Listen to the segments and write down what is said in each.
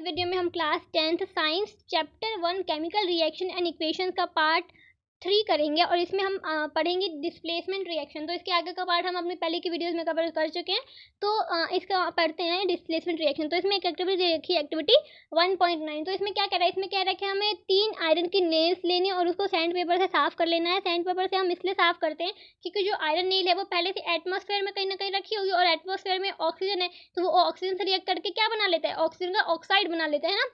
Video में हम class 10th science chapter 1 chemical reaction and equations का पार्ट 3 करेंगे और इसमें हम पढ़ेंगे डिस्प्लेसमेंट रिएक्शन। तो इसके आगे का पार्ट हम अपने पहले की वीडियोस में कवर कर चुके हैं, तो इसका पढ़ते हैं डिस्प्लेसमेंट रिएक्शन। तो इसमें एक एक्टिविटी दे रखी है, एक्टिविटी 1.9। तो इसमें क्या कह रहा है, इसमें कह रहा है कि हमें 3 आयरन की नेल्स लेनी है और उसको सैंड पेपर से साफ कर लेना है। सैंड पेपर से हम इसलिए साफ करते हैं क्योंकि जो आयरन नेल है वो पहले से एटमॉस्फेयर में कहीं ना कहीं रखी होगी और एटमॉस्फेयर में ऑक्सीजन है, तो वो ऑक्सीजन से रिएक्ट करके क्या बना लेता है, ऑक्सीजन का ऑक्साइड बना लेता है ना।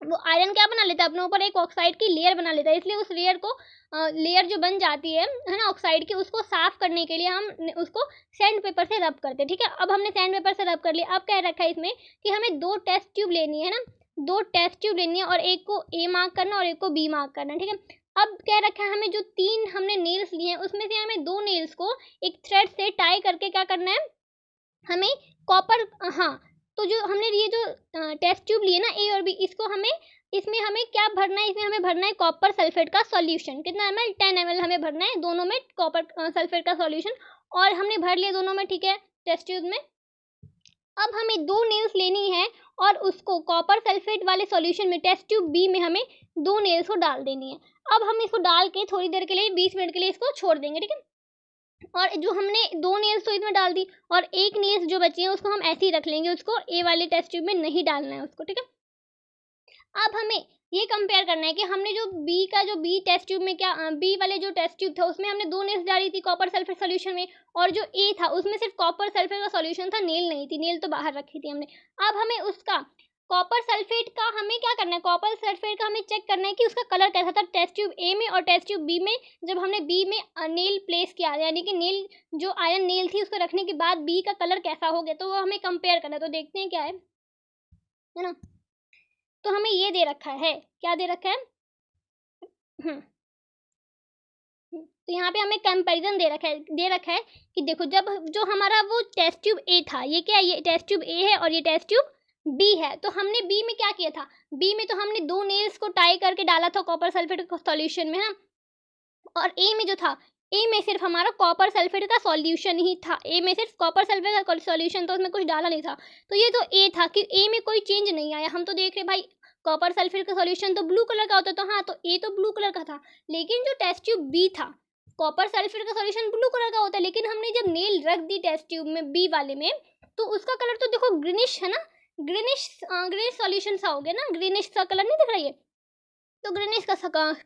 वो आयरन क्या बना लेता है, अपने ऊपर एक ऑक्साइड की लेयर बना लेता है। इसलिए उस लेयर को लेयर जो बन जाती है ना ऑक्साइड की, उसको साफ करने के लिए हम उसको सैंड पेपर से रब करते हैं। ठीक है, अब हमने सैंड पेपर से रब कर लिया। अब क्या रखा है इसमें कि हमें 2 टेस्ट ट्यूब लेनी है ना, 2 टेस्ट ट्यूब लेनी है और एक को ए मार्क करना और एक को बी मार्क करना। ठीक है, अब क्या रखा है, हमें जो 3 हमने नेल्स लिए हैं उसमें से हमें 2 नेल्स को एक थ्रेड से टाई करके क्या करना है, हमें कॉपर, हाँ, तो जो हमने ये जो टेस्ट ट्यूब लिए ना ए और बी, इसको हमें इसमें हमें क्या भरना है, इसमें हमें भरना है कॉपर सल्फेट का सॉल्यूशन। कितना ml, 10 ml हमें भरना है दोनों में कॉपर सल्फेट का सॉल्यूशन, और हमने भर लिया दोनों में। ठीक है, टेस्ट ट्यूब में अब हमें 2 नेल्स लेनी है और उसको कॉपर सल्फेट वाले सॉल्यूशन में टेस्ट ट्यूब बी में हमें 2 नेल्स को डाल देनी है। अब हम इसको डाल के थोड़ी देर के लिए 20 मिनट के लिए इसको छोड़ देंगे। ठीक है, और जो हमने 2 नेल्स तो इसमें डाल दी और एक नेल्स जो बची है उसको हम ऐसे ही रख लेंगे, उसको ए वाले टेस्ट ट्यूब में नहीं डालना है उसको। ठीक है, अब हमें ये कंपेयर करना है कि हमने जो बी टेस्ट ट्यूब में क्या बी वाले जो टेस्ट ट्यूब था उसमें हमने 2 नेल्स डाली थी कॉपर सल्फेट सॉल्यूशन में, और जो ए था उसमें सिर्फ कॉपर सल्फेट का सॉल्यूशन था, नेल नहीं थी, नेल तो बाहर रखी थी हमने। अब हमें उसका कॉपर सल्फेट का हमें क्या करना है, कॉपर सल्फेट का हमें चेक करना है कि उसका कलर कैसा था टेस्ट ट्यूब ए में और टेस्ट ट्यूब बी में। जब हमने बी में नेल प्लेस किया, यानी कि नेल जो आयरन नेल थी उसको रखने के बाद बी का कलर कैसा हो गया, तो वो हमें कंपेयर करना है। तो देखते हैं क्या है ना। तो हमें ये दे रखा है, क्या दे रखा है, तो यहाँ पे हमें कंपैरिजन दे रखा है कि देखो, जब जो हमारा वो टेस्ट ट्यूब ए था, ये क्या है, ये टेस्ट ट्यूब ए है और ये टेस्ट ट्यूब बी है। तो हमने बी में क्या किया था, बी में तो हमने 2 नेल्स को टाई करके डाला था कॉपर सल्फेट सॉल्यूशन में ना, और ए में जो था, ए में सिर्फ हमारा कॉपर सल्फेट का सॉल्यूशन ही था, ए में सिर्फ कॉपर सल्फेट का सॉल्यूशन, तो उसमें कुछ डाला नहीं था। तो ये तो ए था कि ए में कोई चेंज नहीं आया। हम तो देख रहे भाई कॉपर सल्फेट का सॉल्यूशन तो ब्लू कलर का होता है, तो हाँ, तो ए तो ब्लू कलर का था। लेकिन जो टेस्ट ट्यूब बी था, कॉपर सल्फेट का सॉल्यूशन ब्लू कलर का होता है, लेकिन हमने जब नेल रख दी टेस्ट ट्यूब में बी वाले में, तो उसका कलर तो देखो ग्रीनिश है ना, ग्रीनिश सॉल्यूशन सा हो गया ना, ग्रीनिश सा कलर नहीं दिख रहा है, तो ग्रीनिश का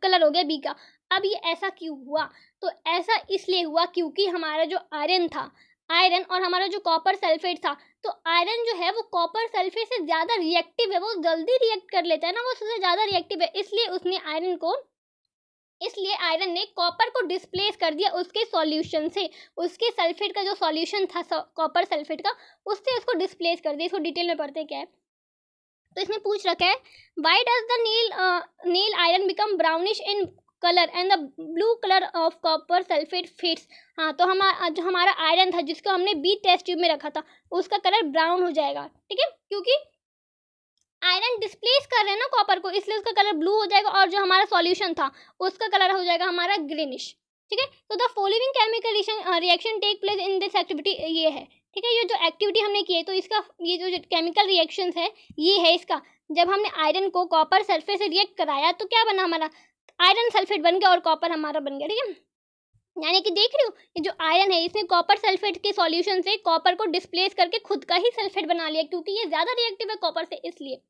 कलर हो गया बी का। अब ये ऐसा क्यों हुआ, तो ऐसा इसलिए हुआ क्योंकि हमारा जो आयरन था, आयरन और हमारा जो कॉपर सल्फेट था, तो आयरन जो है वो कॉपर सल्फेट से ज़्यादा रिएक्टिव है, वो जल्दी रिएक्ट कर लेता है ना, वो उससे ज़्यादा रिएक्टिव है, इसलिए आयरन ने कॉपर को डिस्प्लेस कर दिया उसके सॉल्यूशन से, उसके सल्फेट का जो सॉल्यूशन था कॉपर सल्फेट का, उससे उसको डिस्प्लेस कर दिया। इसको डिटेल में पढ़ते क्या है। तो इसमें पूछ रखा है, why does the nail iron become brownish in colour and the blue colour of copper sulphate fits. हाँ, तो जो हमारा आयरन था जिसको हमने बी टेस्ट ट्यूब में रखा था, उसका कलर ब्राउन हो जाएगा। ठीक है, क्योंकि आयरन डिस्प्लेस कर रहे हैं ना कॉपर को, इसलिए उसका कलर ब्लू हो जाएगा, और जो हमारा सॉल्यूशन था उसका कलर हो जाएगा हमारा ग्रीनिश। ठीक है, तो the following chemical reaction take place in this activity, ये है। ठीक है, ये जो एक्टिविटी हमने की है, तो इसका ये जो केमिकल रिएक्शंस है ये है इसका। जब हमने आयरन को कॉपर सल्फेट से रिएक्ट कराया तो क्या बना, हमारा आयरन सल्फेट बन गया और कॉपर हमारा बन गया। ठीक है, यानी कि देख रहे हो, ये जो आयरन है इसने कॉपर सल्फेट के सॉल्यूशन से कॉपर को डिस्प्लेस करके खुद का ही सल्फेट बना लिया, क्योंकि ये ज़्यादा रिएक्टिव है कॉपर से, इसलिए।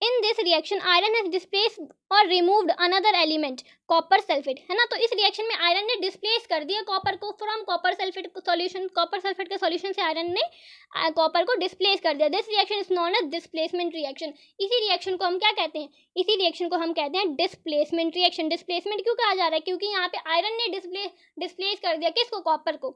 In this reaction, iron has displaced or removed another element, copper sulfate, है ना। तो इस रिएक्शन में आयरन ने डिस्प्लेस कर दिया कॉपर को from copper sulphate solution, copper sulphate के सॉल्यूशन से आयरन ने कॉपर को डिस्प्लेस कर दिया। This reaction is known as displacement reaction. इसी रिएक्शन को हम क्या कहते हैं, इसी रिएक्शन को हम कहते हैं डिस्प्लेसमेंट रिएक्शन। डिस्प्लेसमेंट क्यों कहा जा रहा है, क्योंकि यहाँ पे आयरन ने डिस्प्लेस कर दिया किसको, कॉपर को।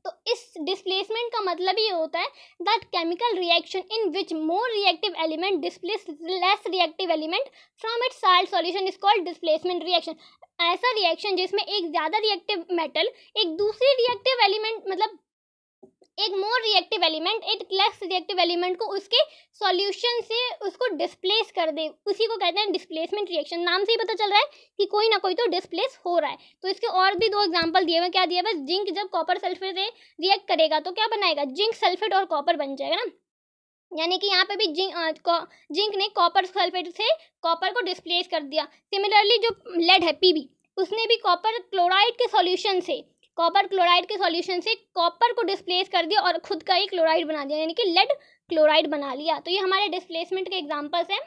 तो इस डिस्प्लेसमेंट का मतलब ये होता है that chemical reaction in which more reactive element displace less reactive element from its salt solution is called displacement reaction. ऐसा रिएक्शन जिसमें एक ज़्यादा रिएक्टिव मेटल एक दूसरी रिएक्टिव एलिमेंट, मतलब एक मोर रिएक्टिव एलिमेंट एक लेस रिएक्टिव एलिमेंट को उसके सॉल्यूशन से उसको डिस्प्लेस कर दे, उसी को कहते हैं डिस्प्लेसमेंट रिएक्शन। नाम से ही पता चल रहा है कि कोई ना कोई तो डिस्प्लेस हो रहा है। तो इसके और भी 2 एग्जांपल दिए हुए, क्या दिया हुआ, जिंक जब कॉपर सल्फेट से रिएक्ट करेगा तो क्या बनाएगा, जिंक सल्फेट और कॉपर बन जाएगा ना। यानी कि यहाँ पे भी जिंक ने कॉपर सल्फेट से कॉपर को डिस्प्लेस कर दिया। सिमिलरली जो लेड है Pb, उसने भी कॉपर क्लोराइड के सॉल्यूशन से कॉपर को डिस्प्लेस कर दिया और खुद का ही क्लोराइड बना दिया, यानी कि लेड क्लोराइड बना लिया। तो ये हमारे डिस्प्लेसमेंट के एग्जांपल्स हैं।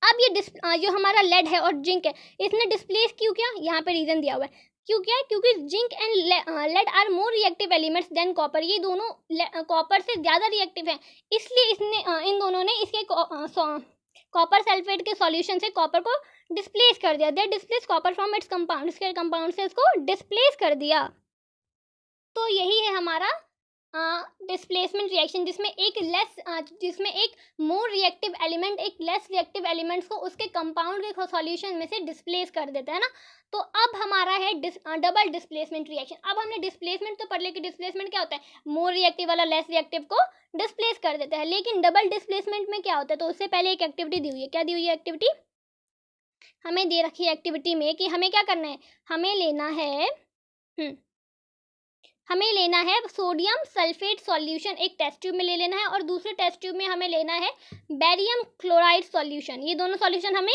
अब ये जो हमारा लेड है और जिंक है, इसने डिस्प्लेस क्यों किया, यहाँ पे रीजन दिया हुआ है क्यों किया, क्योंकि zinc and lead are more reactive elements than copper. ये दोनों कॉपर से ज़्यादा रिएक्टिव हैं, इसलिए इन दोनों ने इसके कॉपर सल्फेट के सॉल्यूशन से कॉपर को डिस्प्लेस कर दिया। They displace copper from its compound, इसके कंपाउंड से इसको डिस्प्लेस कर दिया। तो यही है हमारा डिस्प्लेसमेंट रिएक्शन, जिसमें एक मोर रिएक्टिव एलिमेंट एक लेस रिएक्टिव एलिमेंट्स को उसके कंपाउंड के सॉल्यूशन में से डिस्प्लेस कर देता है ना। तो अब हमारा है डबल डिस्प्लेसमेंट रिएक्शन। अब हमने डिस्प्लेसमेंट तो पढ़ लिया कि डिस्प्लेसमेंट क्या होता है, मोर रिएक्टिव वाला लेस रिएक्टिव को डिस्प्लेस कर देता है। लेकिन डबल डिस्प्लेसमेंट में क्या होता है, तो उससे पहले एक एक्टिविटी दी हुई है। क्या दी हुई है एक्टिविटी, हमें दे रखी है एक्टिविटी में कि हमें क्या करना है, हमें लेना है सोडियम सल्फेट सॉल्यूशन, एक टेस्ट ट्यूब में ले लेना है, और दूसरे टेस्ट ट्यूब में हमें लेना है बेरियम क्लोराइड सॉल्यूशन। ये दोनों सॉल्यूशन हमें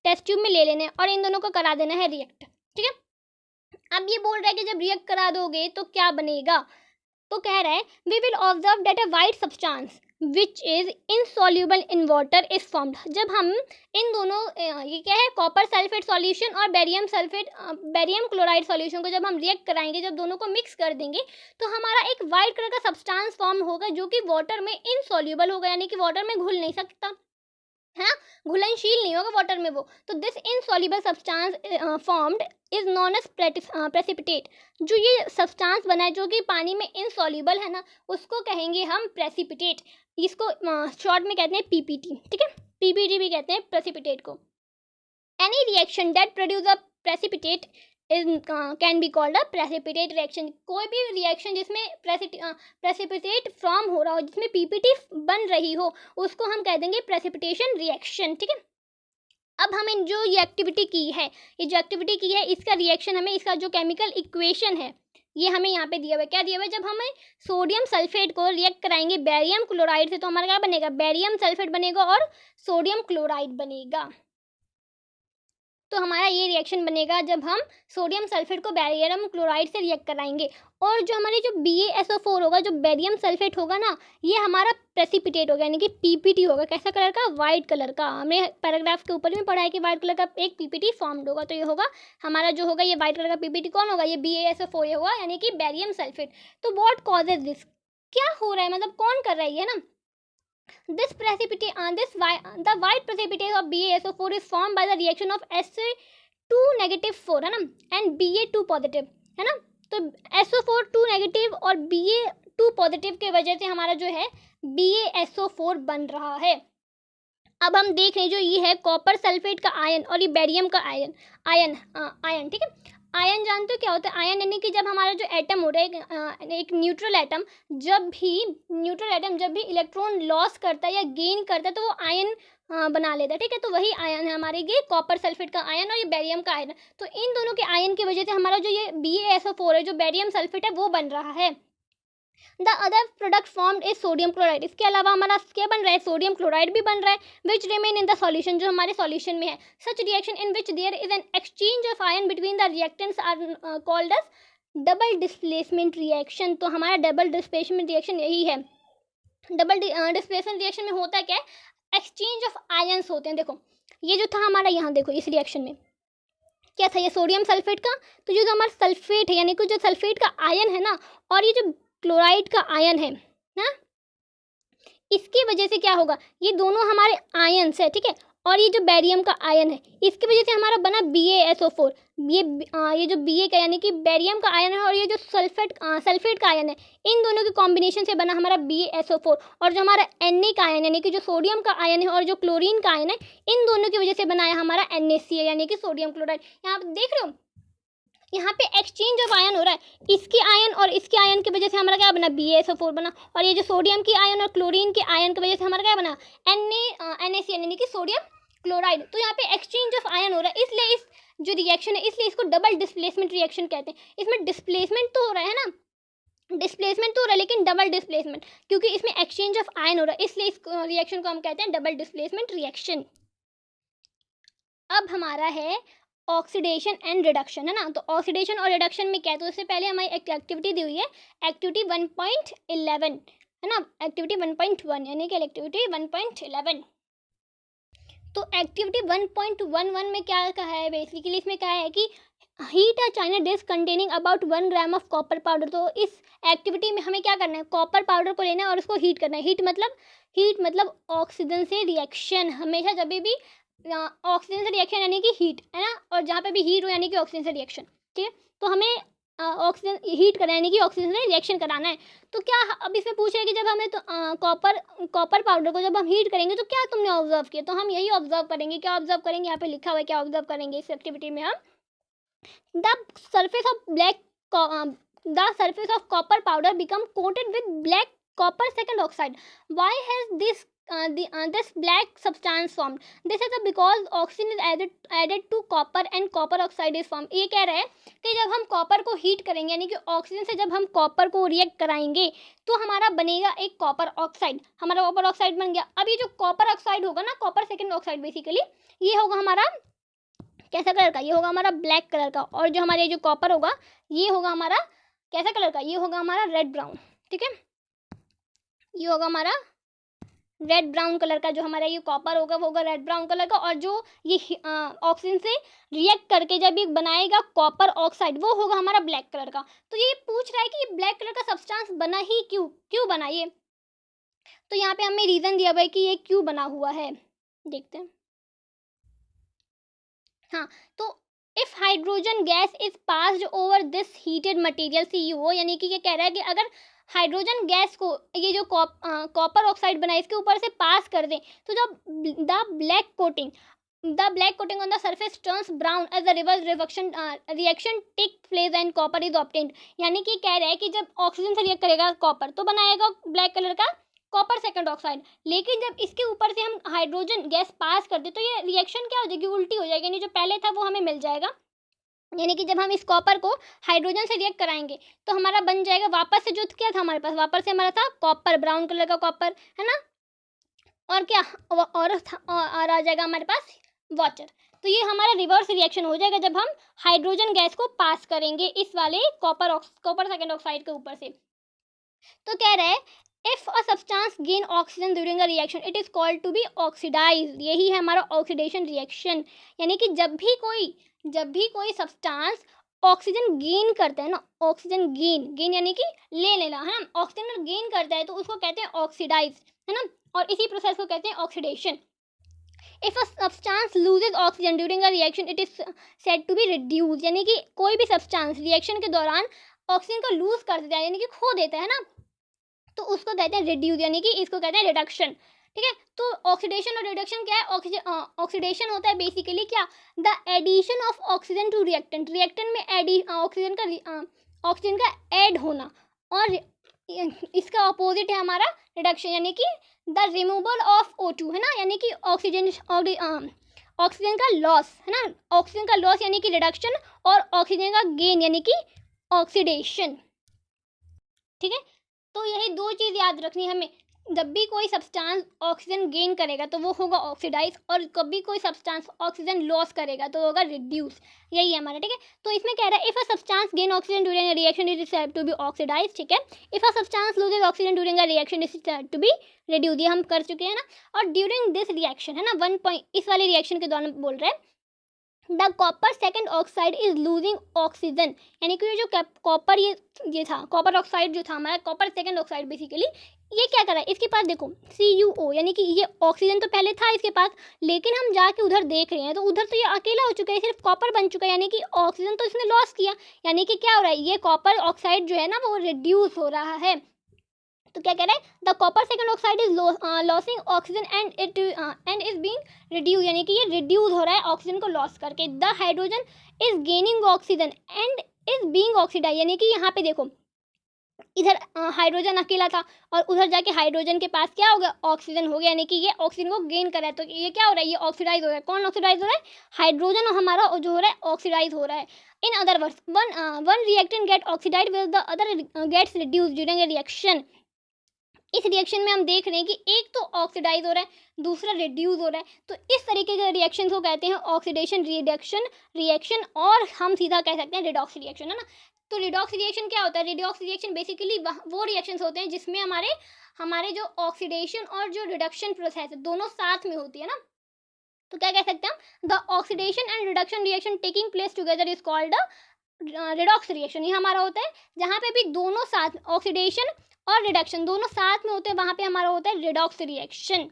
टेस्ट ट्यूब में ले लेने हैं और इन दोनों को करा देना है रिएक्ट। ठीक है, अब ये बोल रहा है कि जब रिएक्ट करा दोगे तो क्या बनेगा, तो कह रहा है we will observe that a white substance which is insoluble in water is formed. जब हम इन दोनों ये क्या है, कॉपर सल्फेट सॉल्यूशन और बेरियम क्लोराइड सॉल्यूशन को जब हम रिएक्ट कराएंगे, जब दोनों को मिक्स कर देंगे, तो हमारा एक वाइट कलर का सब्सटेंस फॉर्म होगा जो कि वाटर में इनसॉल्यूबल होगा, यानी कि वाटर में घुल नहीं सकता है, घुलनशील नहीं होगा वाटर में वो। तो this insoluble substance formed is known as precipitate. जो ये सब्सटेंस बना है जो कि पानी में इनसॉल्युबल है ना, उसको कहेंगे हम प्रेसिपिटेट। इसको शॉर्ट में कहते हैं पीपीटी। ठीक है, पीपीटी भी कहते हैं प्रेसिपिटेट को। Any reaction that produce a precipitate can be called a precipitate reaction. कोई भी रिएक्शन जिसमें प्रेसिपिटेट फॉर्म हो रहा हो, जिसमें पीपीटी बन रही हो, उसको हम कह देंगे प्रेसिपिटेशन रिएक्शन। ठीक है, अब हमें जो ये एक्टिविटी की है, इसका रिएक्शन हमें, इसका जो केमिकल इक्वेशन है ये हमें यहाँ पे दिया हुआ है। क्या दिया हुआ है, जब हमें सोडियम सल्फेट को रिएक्ट कराएंगे बेरियम क्लोराइड से, तो हमारा क्या बनेगा, बेरियम सल्फेट बनेगा और सोडियम क्लोराइड बनेगा। तो हमारा ये रिएक्शन बनेगा जब हम सोडियम सल्फेट को बेरियम क्लोराइड से रिएक्ट कराएंगे। और जो हमारे जो BaSO4 होगा, जो बेरियम सल्फेट होगा ना, ये हमारा प्रेसिपिटेट होगा, यानी कि पीपीटी होगा। कैसा कलर का, वाइट कलर का। हमने पैराग्राफ के ऊपर में पढ़ा है कि वाइट कलर का एक पीपीटी फॉर्म्ड होगा। तो ये होगा हमारा जो होगा, ये वाइट कलर का पीपीटी कौन होगा, ये BaSO4 होगा, यानी कि बेरियम सल्फेट। तो व्हाट कॉजेज दिस, क्या हो रहा है, मतलब कौन कर रही है ना, the white precipitate of BaSO4 is formed by the reaction of SA2 negative 4 है ना and Ba2 positive है ना। तो SO4 2 नेगेटिव और Ba2 पॉजिटिव के वजह से हमारा जो है BaSO4 बन रहा है। अब हम देख रहे हैं जो ये है कॉपर सल्फेट का आयन और ये बेरियम का आयन। ठीक है, आयन जानते हो क्या होता है, आयन यानी कि जब हमारा जो एटम हो रहा है, एक न्यूट्रल एटम जब भी इलेक्ट्रॉन लॉस करता है या गेन करता है, तो वो आयन बना लेता है। ठीक है, तो वही आयन है हमारे ये कॉपर सल्फेट का आयन और ये बेरियम का आयन। तो इन दोनों के आयन की वजह से हमारा जो ये BaSO4 है, जो बेरियम सल्फेट है, वो बन रहा है। The other product formed is sodium chloride. इसके अलावा हमारा क्या बन रहा है, सोडियम क्लोराइड भी बन रहा है, which remain in the solution, जो हमारे सॉल्यूशन में है। Such reaction in which there is an exchange of ion between the reactants are called as double displacement reaction. तो हमारा डबल डिस्प्लेसमेंट रिएक्शन यही है। डबल डिस्प्लेसमेंट रिएक्शन में होता क्या है, एक्सचेंज ऑफ आयन्स होते हैं। देखो ये जो था हमारा, यहाँ देखो इस रिएक्शन में क्या था, ये सोडियम सल्फेट का, तो जो हमारा सल्फेट है, यानी कि जो सल्फेट का आयन है ना, और ये जो क्लोराइड का आयन है ना, इसकी वजह से क्या होगा, ये दोनों हमारे आयन्स है। ठीक है, और ये जो बेरियम का आयन है, इसकी वजह से हमारा बना BaSO4। ये जो Ba का यानी कि बेरियम का आयन है, और ये जो सल्फेट का आयन है, इन दोनों के कॉम्बिनेशन से बना हमारा BaSO4। और जो हमारा Na का आयन यानी कि जो सोडियम का आयन है और जो क्लोरीन का आयन है, इन दोनों की वजह से बनाया हमारा NaCl यानी कि सोडियम क्लोराइड। यहाँ पे देख रहे हो, यहाँ पे एक्सचेंज ऑफ आयन हो रहा है, इसके आयन और इसके आयन की वजह से हमारा क्या बना, BaSO4 बना। और ये जो सोडियम की आयन और क्लोरीन के आयन की वजह से हमारा क्या बना, NaCl यानी कि सोडियम क्लोराइड। तो यहाँ पे एक्सचेंज ऑफ आयन हो रहा है, इसलिए इस जो रिएक्शन है, इसलिए इसको डबल डिस्प्लेसमेंट रिएक्शन कहते हैं। इसमें डिस्प्लेसमेंट तो हो रहा है ना, डिस्प्लेसमेंट तो हो रहा है लेकिन डबल डिस्प्लेसमेंट, क्योंकि इसमें एक्सचेंज ऑफ आयन हो रहा है, इसलिए इस रिएक्शन को हम कहते हैं डबल डिस्प्लेसमेंट रिएक्शन। अब हमारा है ऑक्सीडेशन एंड रिडक्शन, है ना। तो ऑक्सीडेशन और रिडक्शन में क्या है, तो इससे पहले हमारी एक एक्टिविटी दी हुई है, एक्टिविटी 1.11, है ना, एक्टिविटी 1.1 यानी कि एक्टिविटी 1.11। तो एक्टिविटी 1.11 में क्या कहा है, बेसिकली इसमें क्या है कि heat a china dish containing about 1 gram of copper powder. तो इस एक्टिविटी में हमें क्या करना है, कॉपर पाउडर को लेना है और उसको हीट करना है। हीट मतलब ऑक्सीजन से रिएक्शन, हमेशा जब भी ऑक्सीजन से रिएक्शन यानी कि हीट, है ना, और जहाँ पे भी हीट हो यानी कि ऑक्सीजन से रिएक्शन, ठीक है। तो हमें ऑक्सीजन हीट करना है यानी कि ऑक्सीजन से रिएक्शन कराना है। तो क्या अब इसमें पूछ रहे हैं कि जब हमें तो कॉपर पाउडर को जब हम हीट करेंगे तो क्या तुमने ऑब्जर्व किया, तो हम यही ऑब्जर्व करेंगे। क्या ऑब्जर्व करेंगे, यहाँ पे लिखा हुआ है क्या ऑब्जर्व करेंगे इस एक्टिविटी में हम, the surface of black the surface of copper powder become coated with black copper second oxide. Why has this black substance formed? This is because oxygen is added to copper and copper oxide is formed. ये कह रहा है कि जब हम copper को heat करेंगे यानी कि ऑक्सीजन से जब हम कॉपर को रिएक्ट कराएंगे तो हमारा बनेगा एक कॉपर ऑक्साइड, हमारा कॉपर ऑक्साइड बन गया। अब ये जो कॉपर ऑक्साइड होगा ना, कॉपर सेकेंड ऑक्साइड बेसिकली ये होगा हमारा कैसा कलर का, ये होगा हमारा ब्लैक कलर का, और जो हमारे जो कॉपर होगा ये होगा हमारा कैसा कलर का, ये होगा हमारा रेड ब्राउन, ठीक है। ये होगा हमारा रेड ब्राउन कलर का, जो हमारा ये कॉपर होगा वो होगा रेड ब्राउन कलर का, और जो ये ऑक्सीजन से रिएक्ट करके जब ये बनाएगा कॉपर ऑक्साइड वो होगा हमारा ब्लैक कलर का। तो ये पूछ रहा है कि ये ब्लैक कलर का सब्सटेंस बना ही क्यों बना ये, तो यहाँ पे हमें रीज़न दिया हुआ है कि ये क्यों बना हुआ है, देखते हैं। हाँ, तो if hydrogen gas is passed over this heated material CuO, यानी कि ये कह रहा है कि अगर हाइड्रोजन गैस को ये जो कॉपर ऑक्साइड बना है इसके ऊपर से पास कर दें तो जब the black coating on the surface turns brown as the reverse reaction take place and copper is obtained. यानी कि कह रहा है कि जब ऑक्सीजन से रिएक्ट करेगा कॉपर तो बनाएगा ब्लैक कलर का कॉपर सेकंड ऑक्साइड, लेकिन जब इसके ऊपर से हम हाइड्रोजन गैस पास कर दे तो ये रिएक्शन क्या हो जाएगी, उल्टी हो जाएगी, यानी जो पहले था वो हमें मिल जाएगा। यानी कि जब हम इस कॉपर को हाइड्रोजन से रिएक्ट कराएंगे तो हमारा बन जाएगा वापस से जो क्या था हमारे पास, वापस से हमारा था कॉपर, ब्राउन कलर का कॉपर, है ना, और क्या और आ जाएगा हमारे पास वाटर। तो ये हमारा रिवर्स रिएक्शन हो जाएगा जब हम हाइड्रोजन गैस को पास करेंगे इस वाले कॉपर सेकेंड ऑक्साइड के ऊपर से। तो कह रहे हैं if a substance gain oxygen during a reaction it is called to be oxidise. यही है हमारा ऑक्सीडेशन रिएक्शन, यानी कि जब भी कोई सब्सटेंस ऑक्सीजन गेन करता है ना, ऑक्सीजन गेन यानी कि ले लेना, है ना, ऑक्सीजन गेन करता है तो उसको कहते हैं ऑक्सीडाइज, है ना, और इसी प्रोसेस को कहते हैं oxidation. If a substance loses oxygen during a reaction it is said to be reduce, यानी कि कोई भी सब्सटेंस रिएक्शन के दौरान ऑक्सीजन को लूज कर देता है यानी कि खो देता है ना, तो उसको कहते हैं रिड्यूस, यानी कि इसको कहते हैं रिडक्शन, ठीक है। तो ऑक्सीडेशन और रिडक्शन क्या है, ऑक्सीडेशन होता है बेसिकली क्या, the addition of oxygen to reactant में ऑक्सीजन का ऐड होना, और इसका ऑपोजिट है हमारा रिडक्शन, यानी कि द रिमूवल ऑफ O2, है ना, यानी कि ऑक्सीजन का लॉस, है ना, ऑक्सीजन का लॉस यानी कि रिडक्शन, और ऑक्सीजन का गेन यानी कि ऑक्सीडेशन, ठीक है। तो यही दो चीज़ याद रखनी हमें, जब भी कोई सब्सटेंस ऑक्सीजन गेन करेगा तो वो होगा ऑक्सीडाइज, और कभी कोई सब्सटेंस ऑक्सीजन लॉस करेगा तो होगा रिड्यूस, यही है हमारा, ठीक है। तो इसमें कह रहा है if a substance gain oxygen during a reaction it is said to be oxidise, ठीक है। If a substance loses oxygen during a reaction it is said to be reduce, ये हम कर चुके हैं ना। और ड्यूरिंग दिस रिएक्शन, है ना, इस वाले रिएक्शन के दौरान बोल रहे हैं the copper second oxide is losing oxygen, यानी कि ये जो कॉपर ये था कॉपर ऑक्साइड जो था हमारा कॉपर सेकेंड ऑक्साइड बेसिकली ये क्या कर रहा है, इसके पास देखो CuO, यानी कि ये ऑक्सीजन तो पहले था इसके पास, लेकिन हम जाके उधर देख रहे हैं तो उधर तो ये अकेला हो चुका है, सिर्फ कॉपर बन चुका है, यानी कि ऑक्सीजन तो इसने लॉस किया, यानी कि क्या हो रहा है, ये कॉपर ऑक्साइड जो है ना वो रिड्यूस हो रहा है। तो क्या कह रहा है, the copper second oxide is losing oxygen and is being reduce, यानी कि ये रिड्यूस हो रहा है ऑक्सीजन को लॉस करके। The hydrogen is gaining oxygen and is being oxidise, यानी कि यहाँ पे देखो इधर हाइड्रोजन अकेला था और उधर जाके हाइड्रोजन के पास क्या हो गया, ऑक्सीजन हो गया, यानी कि ये ऑक्सीजन को गेन कर रहा है। तो ये क्या हो रहा है, ये ऑक्सीडाइज हो रहा है। कौन ऑक्सीडाइज हो रहा है, हाइड्रोजन हमारा जो हो रहा है ऑक्सीडाइज हो रहा है। In other words one reactant get oxidise will the other gets reduce during a reaction. इस रिएक्शन में हम देख रहे हैं कि एक तो ऑक्सीडाइज हो रहा है, दूसरा रिड्यूस हो रहा है। तो इस तरीके के रिएक्शन को कहते हैं ऑक्सीडेशन रिएक्शन, और हम सीधा कह सकते हैं रिडॉक्स रिएक्शन, है ना। तो रिडॉक्स रिएक्शन क्या होता है, रिडॉक्स रिएक्शन बेसिकली वो रिएक्शंस होते हैं जिसमें हमारे जो ऑक्सीडेशन और जो रिडक्शन प्रोसेस है दोनों साथ में होती है ना। तो क्या कह सकते हैं हम, the oxidation and reduction reaction taking place together is called redox reaction. ये हमारा होता है जहाँ पे भी दोनों साथ, ऑक्सीडेशन और रिडक्शन दोनों साथ में होते हैं, वहाँ पे हमारा होता है रिडॉक्स रिएक्शन।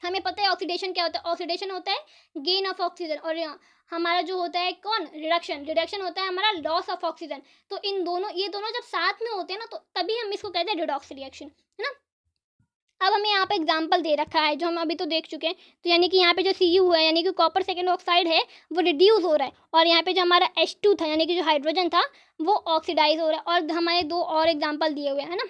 हमें पता है ऑक्सीडेशन क्या होता है, ऑक्सीडेशन होता है गेन ऑफ ऑक्सीजन, और हमारा जो होता है कौन, रिडक्शन होता है हमारा लॉस ऑफ ऑक्सीजन। तो ये दोनों जब साथ में होते हैं ना, तो तभी हम इसको कहते हैं रिडॉक्स रिएक्शन, है ना। अब हमें यहाँ पे एग्जाम्पल दे रखा है जो हम अभी तो देख चुके हैं। तो यानी कि यहाँ पे जो Cu है, यानी कि कॉपर सेकेंड ऑक्साइड है, वो रिड्यूस हो रहा है, और यहाँ पे जो हमारा H2 था, यानी कि जो हाइड्रोजन था, वो ऑक्सीडाइज हो रहा है। और हमारे दो और एग्जाम्पल दिए हुए हैं, है ना,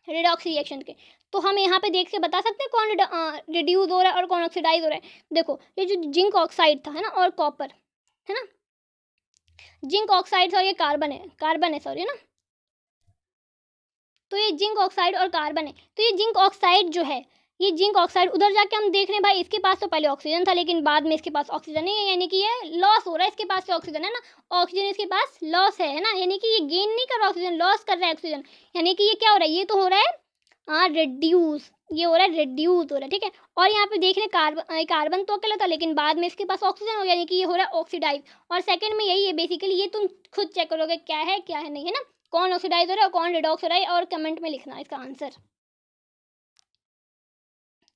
रिडॉक्स रिएक्शन के। तो हम यहाँ पे देख के बता सकते हैं कौन रिड्यूस हो रहा है और कौन ऑक्सीडाइज हो रहा है। देखो ये जो जिंक ऑक्साइड था, है ना, और कॉपर, है ना, जिंक ऑक्साइड और ये कार्बन है सॉरी, है ना। तो ये जिंक ऑक्साइड और कार्बन है। तो ये जिंक ऑक्साइड जो है, ये जिंक ऑक्साइड उधर जाके हम देख रहे हैं भाई, इसके पास तो पहले ऑक्सीजन था, लेकिन बाद में इसके पास ऑक्सीजन नहीं है, यानी कि ये लॉस हो रहा है, इसके पास से ऑक्सीजन, है ना, ऑक्सीजन इसके पास लॉस है ना, यानी कि ये गेन नहीं कर रहा ऑक्सीजन, लॉस कर रहा है ऑक्सीजन। यानी कि ये क्या हो रहा है, ये तो हो रहा है रिड्यूस, ये हो रहा है रिड्यूस हो रहा है, ठीक है। और यहाँ पे देख रहे हैं कार्बन तो अकेला था, लेकिन बाद में इसके पास ऑक्सीजन हो गया, यानी कि ये हो रहा है ऑक्सीडाइज। और सेकंड में यही है बेसिकली, ये तुम खुद चेक करोगे क्या है नहीं, है ना, कौन ऑक्सीडाइज हो रहा है और कौन रिडॉक्स हो रहा है, और कमेंट में लिखना इसका आंसर,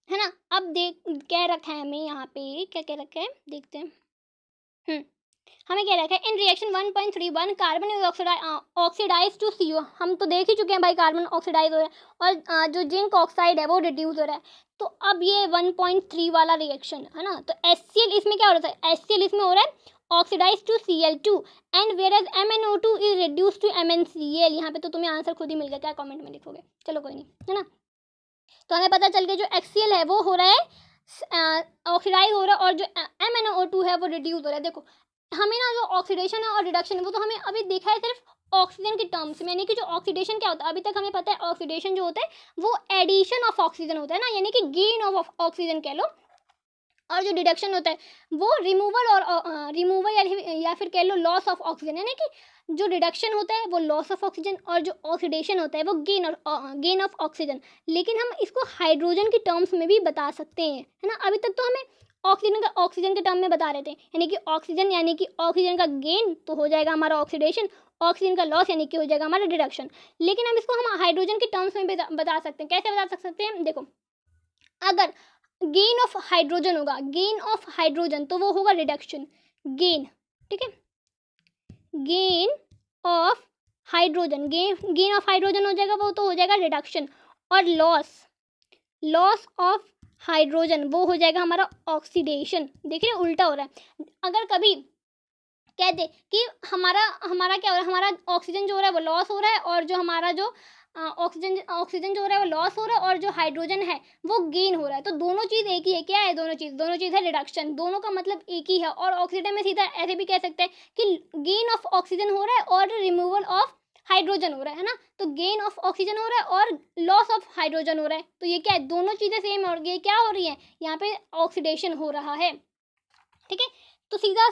है ना। अब देख क्या रखा है हमें यहाँ पे, क्या क्या रखा है देखते हैं। हमें क्या रखा है, in reaction 1.31 carbon is oxidise to CO। हम तो देख ही चुके हैं भाई, कार्बन ऑक्सीडाइज हो रहा है, और जो जिंक ऑक्साइड है वो रिड्यूस हो रहा है। तो अब ये 1.3 वाला रिएक्शन, है ना, तो HCl इसमें क्या हो रहा है, HCl इसमें हो रहा है oxidise to Cl2, and where as MnO2 is reduce to MnCl। यहाँ पे तो तुम्हें आंसर खुद ही मिल गया, क्या कमेंट में लिखोगे, चलो कोई नहीं, है ना। तो हमें पता चल गया जो HCl है वो हो रहा है ऑक्सीडाइज हो रहा है, और जो MnO2 है वो रिड्यूस हो रहा है। देखो हमें ना जो ऑक्सीडेशन है और रिडक्शन है वो तो हमें अभी देखा है सिर्फ ऑक्सीजन के टर्म्स में, यानी कि जो ऑक्सीडेशन क्या होता है, अभी तक हमें पता है ऑक्सीडेशन जो होता है वो एडिशन ऑफ ऑक्सीजन होता है ना, यानी कि गेन ऑफ ऑक्सीजन कह लो। और जो रिडक्शन होता है वो रिमूवल या फिर कह लो लॉस ऑफ ऑक्सीजन, यानी कि जो रिडक्शन होता है वो लॉस ऑफ ऑक्सीजन, और जो ऑक्सीडेशन होता है वो गेन ऑफ ऑक्सीजन। लेकिन हम इसको हाइड्रोजन के टर्म्स में भी बता सकते हैं, है ना। अभी तक तो हमें ऑक्सीजन के टर्म में बता रहे थे, यानी कि ऑक्सीजन का गेन तो हो जाएगा हमारा ऑक्सीडेशन, ऑक्सीजन का लॉस यानी कि हो जाएगा हमारा रिडक्शन। लेकिन हम इसको हम हाइड्रोजन के टर्म्स में बता सकते हैं। कैसे बता सकते हैं, देखो अगर गेन ऑफ हाइड्रोजन होगा, गेन ऑफ हाइड्रोजन तो वो होगा रिडक्शन, गेन, ठीक है, gain of hydrogen, gain of hydrogen हो जाएगा, वो तो हो जाएगा रिडक्शन। और लॉस ऑफ हाइड्रोजन वो हो जाएगा हमारा ऑक्सीडेशन। देखिए उल्टा हो रहा है। अगर कभी कहते कि हमारा क्या हो रहा है, हमारा ऑक्सीजन जो हो रहा है वो लॉस हो रहा है, और जो हमारा जो ऑक्सीजन जो हो रहा है वो लॉस हो रहा है, और जो हाइड्रोजन है वो गेन हो रहा है। तो दोनों चीज़ एक ही है, क्या है दोनों चीज़ है रिडक्शन, दोनों का मतलब एक ही है। और ऑक्सीजन में सीधा ऐसे भी कह सकते हैं कि गेन ऑफ ऑक्सीजन हो रहा है और रिमूवल ऑफ हाइड्रोजन हो रहा है ना। तो गेन ऑफ ऑक्सीजन हो रहा है और लॉस ऑफ हाइड्रोजन हो रहा है। तो ये क्या है, दोनों चीज़ें सेम हो रही है, क्या हो रही है, यहाँ पे ऑक्सीडेशन हो रहा है, ठीक है। तो सीधा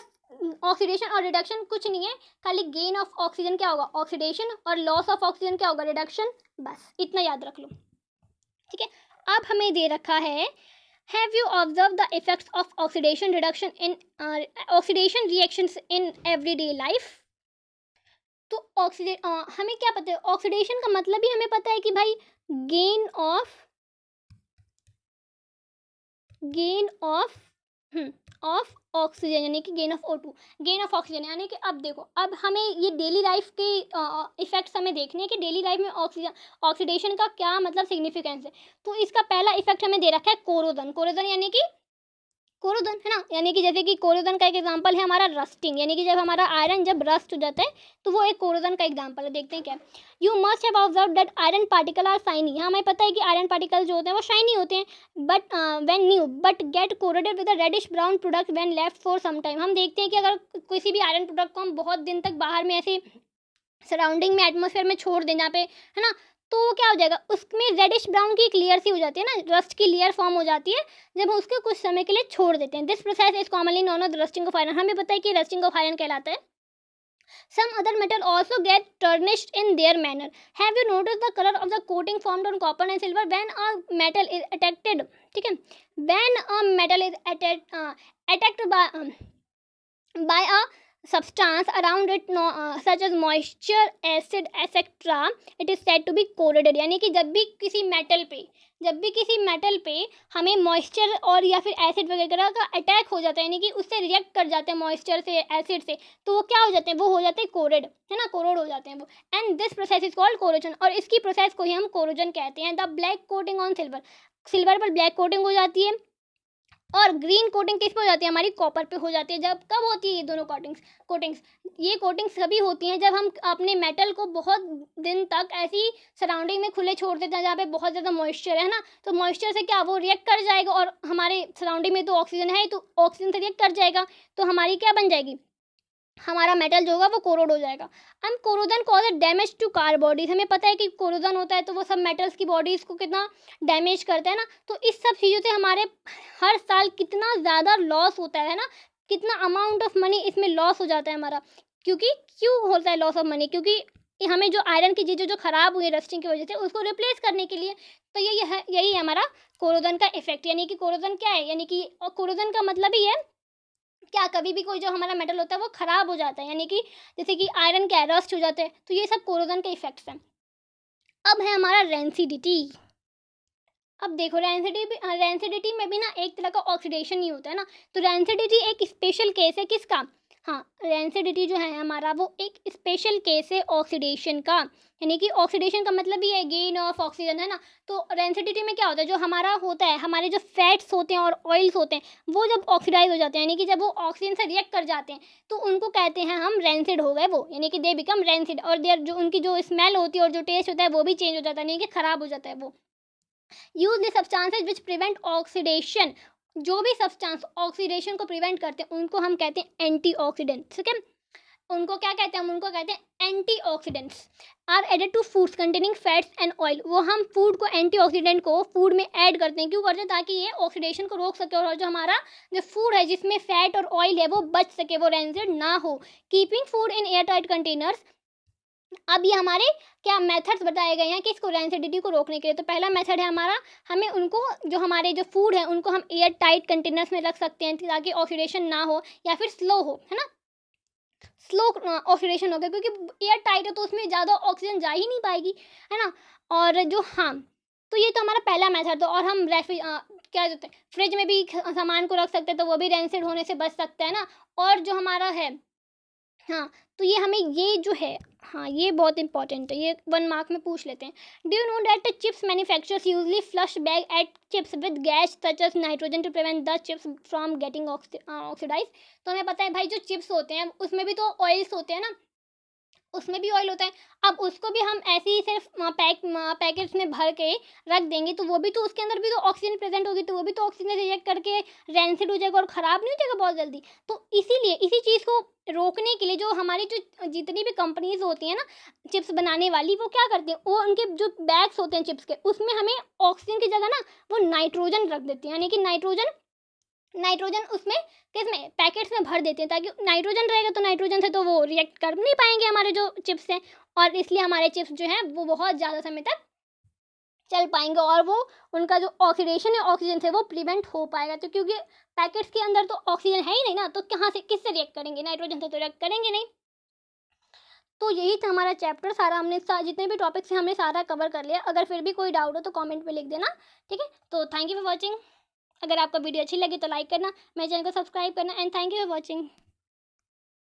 ऑक्सीडेशन और रिडक्शन कुछ नहीं है, खाली गेन ऑफ ऑक्सीजन क्या होगा, ऑक्सीडेशन, और लॉस ऑफ ऑक्सीजन क्या होगा, रिडक्शन। बस इतना याद रख लो, ठीक है। अब हमें दे रखा है, have you observe the effects of oxidation reduction in oxidation reactions in everyday life. तो हमें क्या पता है, ऑक्सीडेशन का मतलब ही हमें पता है कि भाई गेन ऑफ ऑक्सीजन, यानी कि gain of O2, gain of oxygen, यानी कि अब देखो, अब हमें ये डेली लाइफ के इफेक्ट्स हमें देखने हैं कि डेली लाइफ में ऑक्सीडेशन का क्या मतलब सिग्निफिकेंस है। तो इसका पहला इफेक्ट हमें दे रखा है कोरोजन, यानी कि कोरोजन है ना, यानी कि जैसे कि कोरोजन का एक एग्जांपल है हमारा रस्टिंग, यानी कि जब हमारा आयरन जब रस्ट हो जाता है तो वो एक कोरोजन का एग्जांपल है। देखते हैं क्या। You must have observe that iron particle are shiny. हाँ, हमें पता है कि आयरन पार्टिकल जो होते हैं वो शाइनी होते हैं, but when new but get corroded with a reddish brown product when left for some time. हम देखते हैं कि अगर किसी भी आयरन प्रोडक्ट को हम बहुत दिन तक बाहर में ऐसे सराउंडिंग में एटमॉस्फेयर में छोड़ दें जहाँ पे, है ना, तो वो क्या हो जाएगा, उसमें रेडिश ब्राउन की एक लेयर सी हो जाती है ना, रस्ट की लेयर फॉर्म हो जाती है जब हम उसको कुछ समय के लिए छोड़ देते हैं। This process is commonly known of rusting of iron. हमें पता है कि रस्टिंग ऑफ आयरन कहलाता है। Some other metal also get tarnished in their manner. Have you noticed the color of the coating formed on copper and silver when a metal is attacked? ठीक है, when a metal is attacked by a substance around it, such as moisture, acid, etc., it is said to be corroded. यानी कि जब भी किसी metal पे हमें moisture और या फिर एसिड वगैरह का अटैक हो जाता है, यानी कि उससे रिएक्ट कर जाते हैं मॉइस्चर से, एसिड से, तो वो क्या हो जाते हैं, वो हो जाते हैं कोरेड, है ना, कोरोड हो जाते हैं वो। And this process is called corrosion, और इसकी प्रोसेस को ही हम कोरोजन कहते हैं। The black coating on silver, silver पर ब्लैक कोटिंग हो जाती है और ग्रीन कोटिंग किस पे हो जाती है, हमारी कॉपर पे हो जाती है। जब कब होती है ये दोनों कोटिंग्स ये कोटिंग्स सभी होती हैं जब हम अपने मेटल को बहुत दिन तक ऐसी सराउंडिंग में खुले छोड़ देते हैं जहाँ पे बहुत ज़्यादा मॉइस्चर है ना, तो मॉइस्चर से क्या वो रिएक्ट कर जाएगा, और हमारे सराउंडिंग में तो ऑक्सीजन है, तो ऑक्सीजन से रिएक्ट कर जाएगा, तो हमारी क्या बन जाएगी, हमारा मेटल जो होगा वो कोरोड हो जाएगा। And corrosion cause damage to car bodies. हमें पता है कि कोरोजन होता है तो वो सब मेटल्स की बॉडीज़ को कितना डैमेज करता है ना, तो इस सब चीज़ों से हमारे हर साल कितना ज़्यादा लॉस होता है ना, कितना अमाउंट ऑफ मनी इसमें लॉस हो जाता है हमारा। क्यों होता है लॉस ऑफ मनी, क्योंकि हमें जो आयरन की चीज़ें जो ख़राब हुई है रस्टिंग की वजह से, उसको रिप्लेस करने के लिए, तो यही है हमारा कोरोजन का इफेक्ट। यानी कि कोरोजन क्या है, यानी कि कोरोजन का मतलब ही है क्या, कभी भी कोई जो हमारा मेटल होता है वो ख़राब हो जाता है, यानी कि जैसे कि आयरन क्या है, रस्ट हो जाते हैं, तो ये सब कोरोजन के इफेक्ट्स हैं। अब है हमारा रेंसिडिटी। अब देखो रेंसिडिटी में भी ना एक तरह का ऑक्सीडेशन ही होता है ना, तो रेंसिडिटी एक स्पेशल केस है किसका, हाँ, रेंसिडिटी जो है हमारा वो एक स्पेशल केस है ऑक्सीडेशन का। यानी कि ऑक्सीडेशन का मतलब ही है गेन ऑफ ऑक्सीजन, है ना, तो रेंसिडिटी में क्या होता है, जो हमारा होता है, हमारे जो फैट्स होते हैं और ऑयल्स होते हैं वो जब ऑक्सीडाइज हो जाते हैं, यानी कि जब वो ऑक्सीजन से रिएक्ट कर जाते हैं, तो उनको कहते हैं हम रेंसिड हो गए वो, यानी कि दे बिकम रेंसिड, और देयर जो उनकी जो स्मेल होती है और जो टेस्ट होता है वो भी चेंज हो जाता है, यानी कि ख़राब हो जाता है वो। Use the substances which prevent oxidation. जो भी सब्सटेंस ऑक्सीडेशन को प्रिवेंट करते हैं उनको हम कहते हैं एंटीऑक्सीडेंट, ठीक है, उनको क्या कहते हैं, हम उनको कहते हैं antioxidants. Are added to foods containing fats and oil. वो हम फूड को, एंटीऑक्सीडेंट को फूड में ऐड करते हैं, क्यों करते हैं, ताकि ये ऑक्सीडेशन को रोक सके और जो हमारा जो फूड है जिसमें फैट और ऑयल है वो बच सके, वो रेंसिड ना हो। Keeping food in air tight containers. अब ये हमारे क्या मेथड्स बताए गए हैं कि इसको रेंसिडिटी को रोकने के लिए। तो पहला मेथड है हमारा, हमें उनको जो हमारे जो फूड है उनको हम एयर टाइट कंटेनर्स में रख सकते हैं ताकि ऑक्सीडेशन ना हो या फिर स्लो हो, है ना, स्लो ऑक्सीडेशन होगा, क्योंकि एयर टाइट है तो उसमें ज़्यादा ऑक्सीजन जा ही नहीं पाएगी, है ना। और जो हाँ, तो ये तो हमारा पहला मेथड। तो और हम क्या कहते हैं, फ्रिज में भी सामान को रख सकते हैं तो वो भी रेंसिड होने से बच सकता है ना। और जो हमारा है, हाँ, तो ये हमें ये जो है, हाँ, ये बहुत इंपॉर्टेंट है, ये 1 मार्क में पूछ लेते हैं। Do you know that chips manufacturers usually flush bag at chips with gas such as nitrogen to prevent the chips from getting oxidise. तो हमें पता है भाई, जो चिप्स होते हैं उसमें भी तो ऑयल्स होते हैं ना, उसमें भी ऑयल होता है। अब उसको भी हम ऐसे ही सिर्फ पैकेट्स में भर के रख देंगे तो वो भी तो, उसके अंदर भी तो ऑक्सीजन प्रेजेंट होगी, तो वो भी तो ऑक्सीजन रिएक्ट करके रेंसिड हो जाएगा और ख़राब नहीं हो जाएगा बहुत जल्दी। तो इसीलिए इसी चीज़ को रोकने के लिए जो हमारी जो जितनी भी कंपनीज होती हैं ना चिप्स बनाने वाली, वो क्या करती हैं, वो उनके जो बैग्स होते हैं चिप्स के, उसमें हमें ऑक्सीजन की जगह ना वो नाइट्रोजन रख देती हैं, यानी कि नाइट्रोजन उसमें किसमें, पैकेट्स में भर देते हैं, ताकि नाइट्रोजन रहेगा तो नाइट्रोजन से तो वो रिएक्ट कर नहीं पाएंगे हमारे जो चिप्स हैं, और इसलिए हमारे चिप्स जो हैं वो बहुत ज़्यादा समय तक चल पाएंगे, और वो उनका जो ऑक्सीडेशन है ऑक्सीजन से वो प्रिवेंट हो पाएगा। तो क्योंकि पैकेट्स के अंदर तो ऑक्सीजन है ही नहीं ना, तो कहाँ से, किससे रिएक्ट करेंगे, नाइट्रोजन से तो रिएक्ट करेंगे नहीं। तो यही था हमारा चैप्टर सारा, हमने जितने भी टॉपिक्स हैं हमने सारा कवर कर लिया। अगर फिर भी कोई डाउट हो तो कमेंट में लिख देना, ठीक है। तो थैंक यू फॉर वॉचिंग। अगर आपको वीडियो अच्छी लगी तो लाइक करना, मेरे चैनल को सब्सक्राइब करना, and thank you for watching.